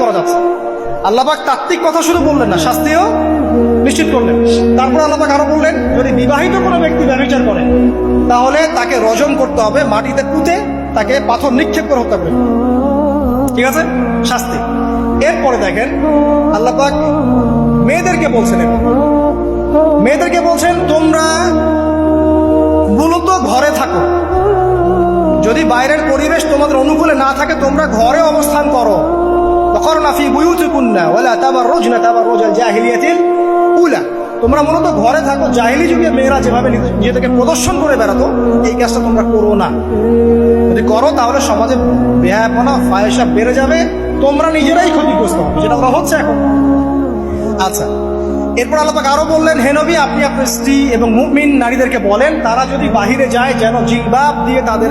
করা যাচ্ছে। আল্লাহ পাক তাত্ত্বিক কথা শুধু বললেন না, শাস্তিও নিশ্চিত করলেন। তারপর আল্লাহ পাক আরো বললেন, যদি বিবাহিত কোনো ব্যক্তি ব্যভিচার করে তাহলে তাকে রজম করতে হবে, মাটিতে পুঁতে তাকে পাথর নিক্ষেপ করে হত্যা করে। ঠিক আছে, শাস্তি। এরপরে দেখেন আল্লাহ পাক মেয়েদেরকে বলছেন, মেয়েদেরকে বলছেন তোমরা মূলত ঘরে থাকো, যদি বাইরের পরিবেশ তোমাদের অনুকূলে না থাকে তোমরা ঘরে অবস্থান করো। ওয়াকরনা ফি বুয়ুতিকুন্না ওয়ালা তাবাররুজনা তাবাররুজাল জাহিলিয়াতিল উলা, তোমরা মূলত ঘরে থাকো। জাহিলি যুগে মেয়েরা যেভাবে নিজেদেরকে প্রদর্শন করে বেড়াতো এই কাজটা তোমরা করো না। যদি করো তাহলে সমাজে বেহায়াপনা ফায়সা বেড়ে যাবে, তোমরা নিজেরাই ক্ষতিগ্রস্ত হবে, যেটা ওরা হচ্ছে এখন। আচ্ছা, এরপর আল্লাহ পাক আরো বললেন, হে নবী আপনি আপনার স্ত্রী এবং মুমিন নারীদেরকে বলেন তারা যদি বাহিরে যায় যেন জিলবাব দিয়ে তাদের